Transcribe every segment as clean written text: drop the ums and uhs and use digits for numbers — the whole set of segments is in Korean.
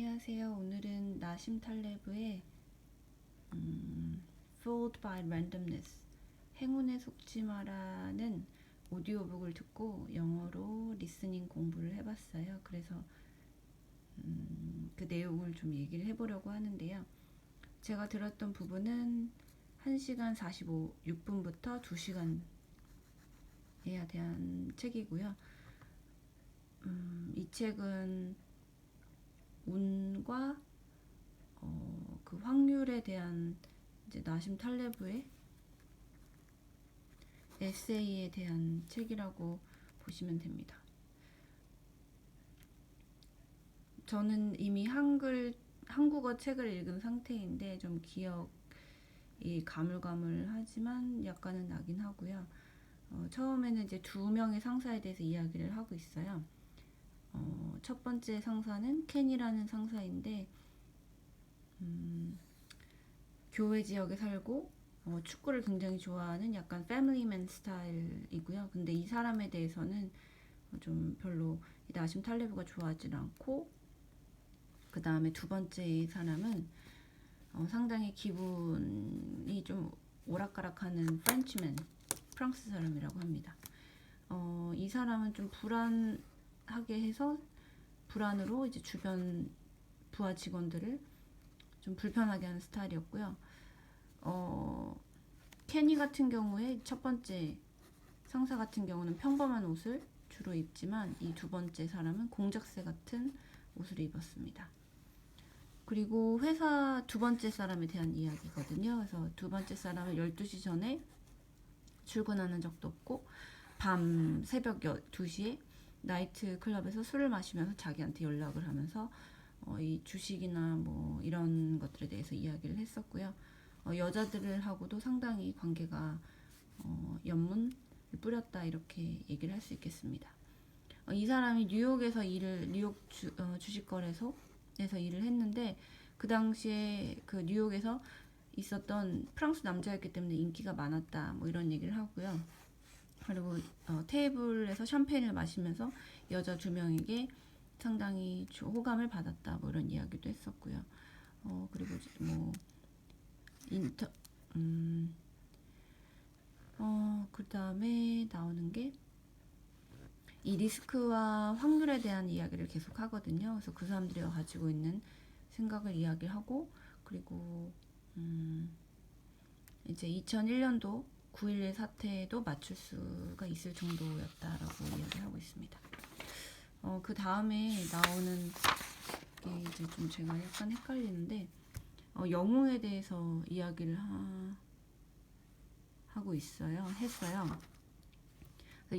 안녕하세요. 오늘은 나심 탈레브의 Fooled by Randomness, 행운에 속지 마라는 오디오북을 듣고 영어로 리스닝 공부를 해봤어요. 그래서 그 내용을 좀 얘기를 해보려고 하는데요. 제가 들었던 부분은 1시간 46분부터 2시간에 대한 책이고요. 이 책은 운과 그 확률에 대한 이제 나심 탈레브의 에세이에 대한 책이라고 보시면 됩니다. 저는 이미 한국어 책을 읽은 상태인데 좀 기억이 가물가물하지만 약간은 나긴 하고요. 처음에는 이제 2명의 상사에 대해서 이야기를 하고 있어요. 첫 번째 상사는 켄이라는 상사인데 교회 지역에 살고 축구를 굉장히 좋아하는 약간 패밀리맨 스타일이고요. 근데 이 사람에 대해서는 좀 별로 나심 탈레브가 좋아하지 않고, 그 다음에 두 번째 사람은 상당히 기분이 좀 오락가락하는 프랑스 사람이라고 합니다. 이 사람은 좀 불안하게 해서 불안으로 이제 주변 부하 직원들을 좀 불편하게 하는 스타일이었고요. 케니 같은 경우에 첫 번째 상사 같은 경우는 평범한 옷을 주로 입지만 이 두 번째 사람은 공작새 같은 옷을 입었습니다. 그리고 회사 두 번째 사람에 대한 이야기거든요. 그래서 두 번째 사람은 12시 전에 출근하는 적도 없고 밤 새벽 2시에 나이트 클럽에서 술을 마시면서 자기한테 연락을 하면서 이 주식이나 뭐 이런 것들에 대해서 이야기를 했었고요. 여자들하고도 상당히 관계가 연문을 뿌렸다, 이렇게 얘기를 할 수 있겠습니다. 이 사람이 뉴욕에서 뉴욕 주식거래소에서 일을 했는데, 그 당시에 그 뉴욕에서 있었던 프랑스 남자였기 때문에 인기가 많았다, 뭐 이런 얘기를 하고요. 그리고 테이블에서 샴페인을 마시면서 여자 2명에게 상당히 호감을 받았다, 뭐 이런 이야기도 했었고요. 그리고 뭐 그 다음에 나오는 게 이 리스크와 확률에 대한 이야기를 계속 하거든요. 그래서 그 사람들이 가지고 있는 생각을 이야기하고, 그리고 이제 2001년도 9.11 사태에도 맞출 수가 있을 정도였다라고 이야기하고 있습니다. 그 다음에 나오는 게 이제 좀 제가 약간 헷갈리는데, 영웅에 대해서 이야기를 하고 했어요.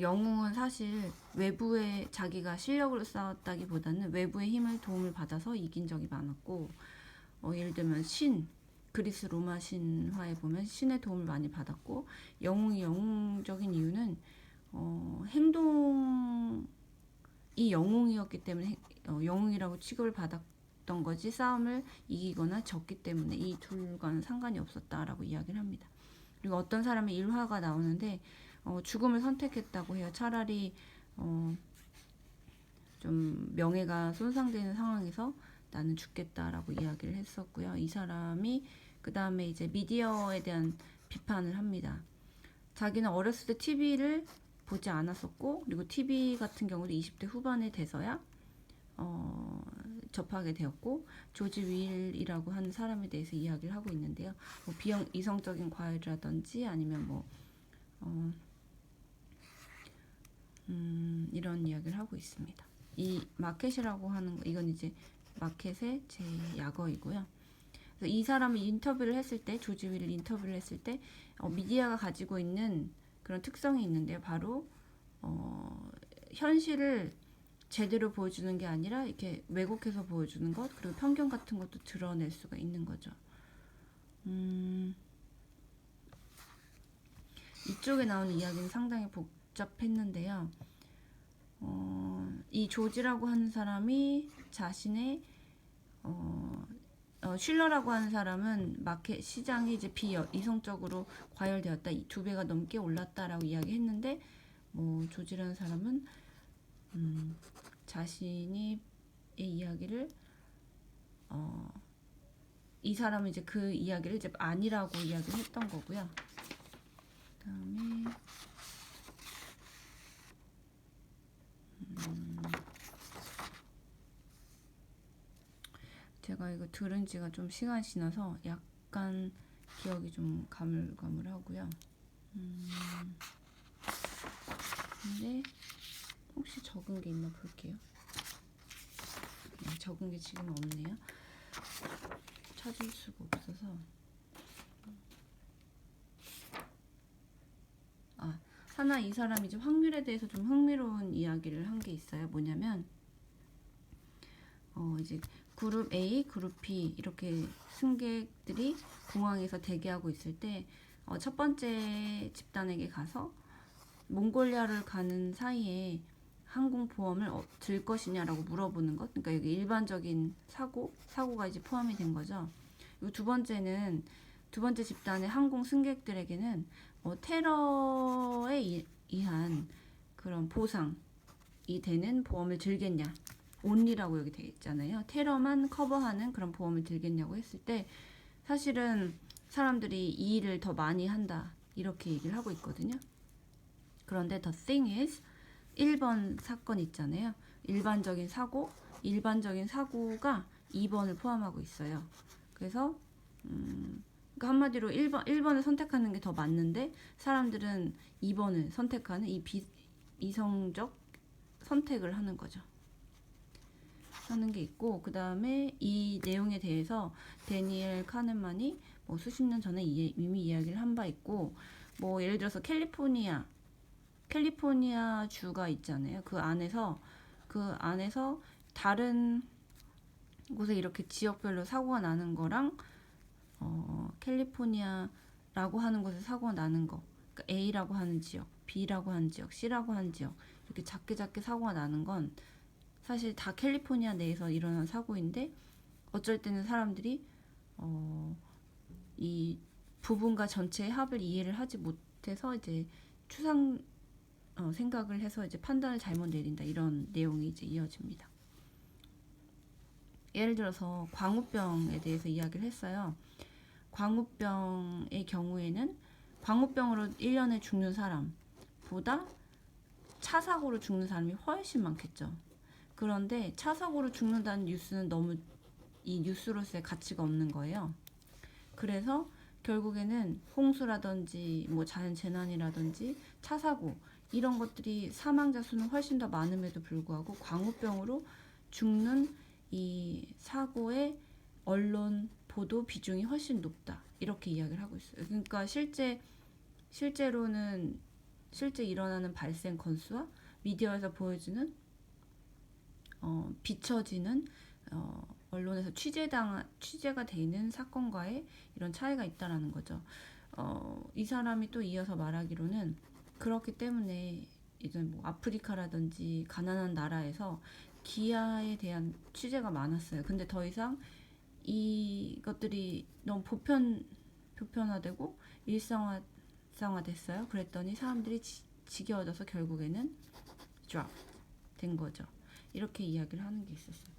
영웅은 사실 외부의 자기가 실력으로 싸웠다기보다는 외부의 힘을 도움을 받아서 이긴 적이 많았고, 예를 들면 그리스 로마 신화에 보면 신의 도움을 많이 받았고, 영웅이 영웅적인 이유는 행동이 영웅이었기 때문에 영웅이라고 취급을 받았던 거지, 싸움을 이기거나 졌기 때문에 이 둘과는 상관이 없었다라고 이야기를 합니다. 그리고 어떤 사람의 일화가 나오는데 죽음을 선택했다고 해요. 차라리 좀 명예가 손상되는 상황에서 나는 죽겠다라고 이야기를 했었고요. 이 사람이 그 다음에 이제 미디어에 대한 비판을 합니다. 자기는 어렸을 때 TV를 보지 않았었고, 그리고 TV 같은 경우도 20대 후반에 돼서야 접하게 되었고, 조지 윌이라고 하는 사람에 대해서 이야기를 하고 있는데요. 뭐 이성적인 과외라든지 아니면 뭐 이런 이야기를 하고 있습니다. 이 마켓이라고 하는 거, 이건 이제 마켓의 제 약어이고요. 그래서 이 사람을 인터뷰를 했을 때, 조지 윌을 인터뷰를 했을 때 미디어가 가지고 있는 그런 특성이 있는데요. 바로 현실을 제대로 보여주는 게 아니라 이렇게 왜곡해서 보여주는 것, 그리고 편견 같은 것도 드러낼 수가 있는 거죠. 이쪽에 나오는 이야기는 상당히 복잡했는데요. 이 조지라고 하는 사람이 자신의 슐러라고 하는 사람은 마켓 시장이 이제 비이성적으로 과열되었다, 2배가 넘게 올랐다라고 이야기했는데, 뭐 조지라는 사람은 자신이 이야기를 이 사람은 이제 그 이야기를 이제 아니라고 이야기를 했던 거고요. 그다음에 제가 이거 들은 지가 좀 시간이 지나서 약간 기억이 좀 가물가물하고요. 근데 혹시 적은 게 있나 볼게요. 네, 적은 게 지금 없네요. 찾을 수가 없어서. 하나 이 사람이 이제 확률에 대해서 좀 흥미로운 이야기를 한 게 있어요. 뭐냐면 이제 그룹 A, 그룹 B 이렇게 승객들이 공항에서 대기하고 있을 때 첫 번째 집단에게 가서 몽골리아를 가는 사이에 항공보험을 들 것이냐라고 물어보는 것. 그러니까 여기 일반적인 사고가 이제 포함이 된 거죠. 그리고 두 번째 집단의 항공 승객들에게는 테러에 의한 그런 보상이 되는 보험을 들겠냐. only라고 여기 되어 있잖아요. 테러만 커버하는 그런 보험을 들겠냐고 했을 때 사실은 사람들이 이 일을 더 많이 한다. 이렇게 얘기를 하고 있거든요. 그런데 the thing is 1번 사건 있잖아요. 일반적인 사고가 2번을 포함하고 있어요. 그래서 그러니까 한마디로 1번을 선택하는 게 더 맞는데 사람들은 2번을 선택하는 이 이성적 선택을 하는 거죠. 하는 게 있고, 그 다음에 이 내용에 대해서 데니엘 카네만이 뭐 수십 년 전에 이미 이야기를 한 바 있고, 뭐 예를 들어서 캘리포니아 주가 있잖아요. 그 안에서 다른 곳에 이렇게 지역별로 사고가 나는 거랑 캘리포니아라고 하는 곳에 사고가 나는 거, 그러니까 A라고 하는 지역, B라고 하는 지역, C라고 하는 지역 이렇게 작게 사고가 나는 건 사실 다 캘리포니아 내에서 일어난 사고인데 어쩔 때는 사람들이 이 부분과 전체의 합을 이해를 하지 못해서 이제 생각을 해서 이제 판단을 잘못 내린다, 이런 내용이 이제 이어집니다. 예를 들어서 광우병에 대해서 이야기를 했어요. 광우병의 경우에는 광우병으로 1년에 죽는 사람보다 차 사고로 죽는 사람이 훨씬 많겠죠. 그런데 차 사고로 죽는다는 뉴스는 너무 이 뉴스로서의 가치가 없는 거예요. 그래서 결국에는 홍수라든지 뭐 자연재난이라든지 차 사고 이런 것들이 사망자 수는 훨씬 더 많음에도 불구하고 광우병으로 죽는 이 사고의 언론 보도 비중이 훨씬 높다, 이렇게 이야기를 하고 있어요. 그러니까 실제로는 실제 일어나는 발생 건수와 미디어에서 보여지는 비춰지는 언론에서 취재가 돼 있는 사건과의 이런 차이가 있다라는 거죠. 이 사람이 또 이어서 말하기로는 그렇기 때문에 이제 뭐 아프리카라든지 가난한 나라에서 기아에 대한 취재가 많았어요. 근데 더 이상 이것들이 너무 보편화되고 일상화됐어요. 그랬더니 사람들이 지겨워져서 결국에는 drop 된 거죠. 이렇게 이야기를 하는 게 있었어요.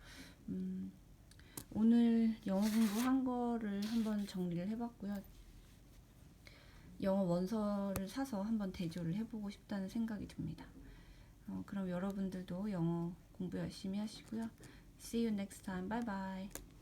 오늘 영어 공부한 거를 한번 정리를 해봤고요. 영어 원서를 사서 한번 대조를 해보고 싶다는 생각이 듭니다. 그럼 여러분들도 영어 공부 열심히 하시고요. See you next time. Bye bye.